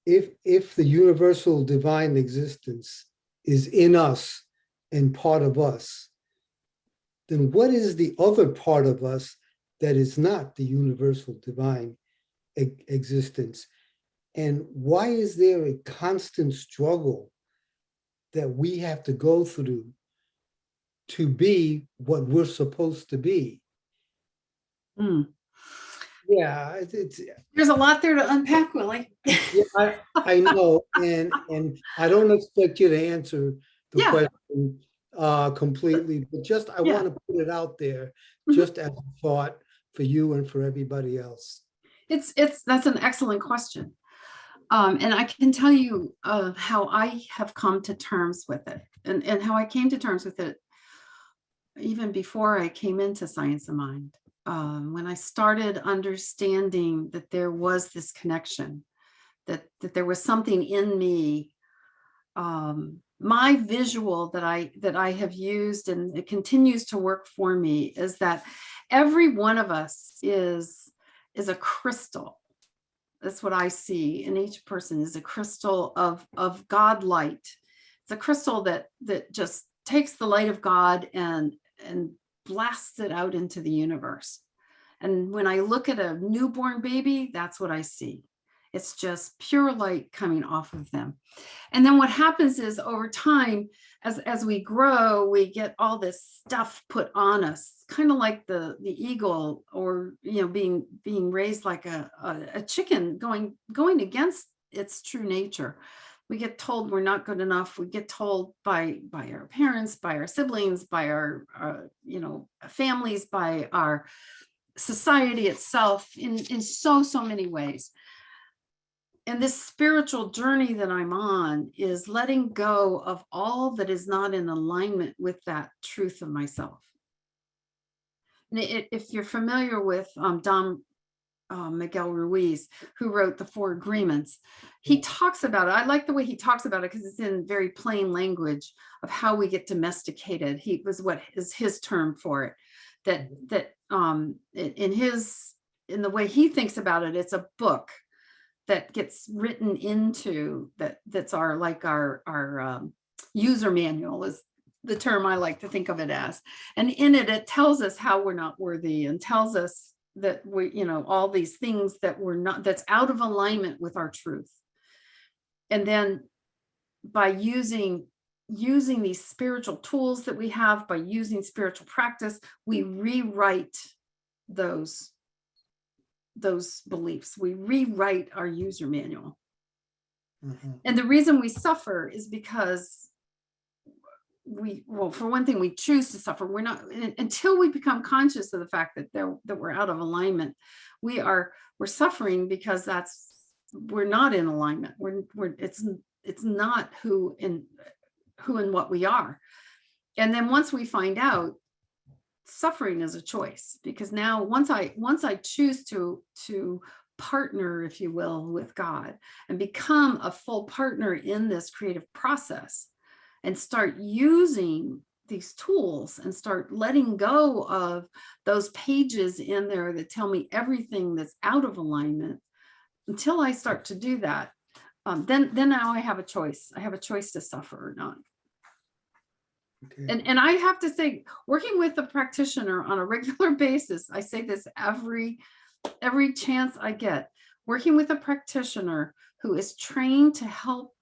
if the universal divine existence is in us and part of us, then what is the other part of us that is not the universal divine existence? And why is there a constant struggle that we have to go through to be what we're supposed to be? Mm. Yeah, There's a lot there to unpack, Willie. yeah, I know, and I don't expect you to answer the Yeah. question completely, but just I Yeah. want to put it out there Mhm. just as a thought for you and for everybody else. That's an excellent question. And I can tell you how I have come to terms with it, and how I came to terms with it even before I came into Science of Mind. When I started understanding that there was this connection, that there was something in me, my visual that I have used, and it continues to work for me, is that every one of us is a crystal. That's what I see in each person, is a crystal of God light. It's a crystal that just takes the light of God and blasts it out into the universe. And when I look at a newborn baby, that's what I see. It's just pure light coming off of them. And then what happens is, over time, as we grow, we get all this stuff put on us, kind of like the eagle, or being raised like a chicken, going against its true nature. We get told we're not good enough. We get told by our parents, by our siblings, by our families, by our society itself, in so many ways. And this spiritual journey that I'm on is letting go of all that is not in alignment with that truth of myself. And if you're familiar with Don Miguel Ruiz, who wrote the Four Agreements, he talks about it. I like the way he talks about it because it's in very plain language of how we get domesticated. He was, what is his term for it, that in the way he thinks about it, it's a book that gets written into that's our user manual, is the term I like to think of it as. And in it tells us how we're not worthy, and tells us that we, all these things that we're not, that's out of alignment with our truth. And then by using these spiritual tools that we have, by using spiritual practice, we rewrite those beliefs. We rewrite our user manual. Mm-hmm. And the reason we suffer is because for one thing, we choose to suffer. We're not, until we become conscious of the fact that we're out of alignment. We're suffering because we're not in alignment. It's not who and what we are. And then once we find out, suffering is a choice, because now once I choose to partner, if you will, with God, and become a full partner in this creative process, and start using these tools, and start letting go of those pages in there that tell me everything that's out of alignment, until I start to do that, then now I have a choice. I have a choice to suffer or not. Okay. And I have to say, working with a practitioner on a regular basis, I say this every chance I get, working with a practitioner who is trained to help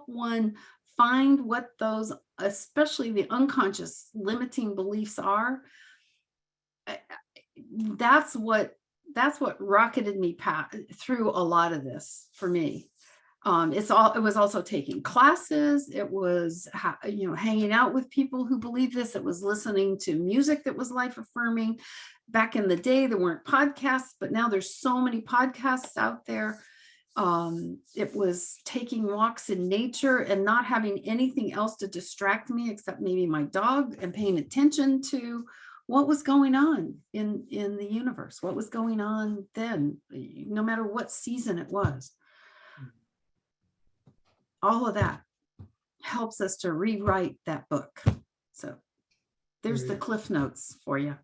one find what those, especially the unconscious limiting beliefs are. That's what rocketed me through a lot of this for me. It was also taking classes. It was, hanging out with people who believe this. It was listening to music that was life affirming. Back in the day, there weren't podcasts, but now there's so many podcasts out there. It was taking walks in nature and not having anything else to distract me except maybe my dog, and paying attention to what was going on in the universe, what was going on then, no matter what season it was. All of that helps us to rewrite that book. So there's the Cliff Notes for you.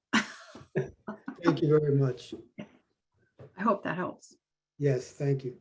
Thank you very much. I hope that helps. Yes, thank you.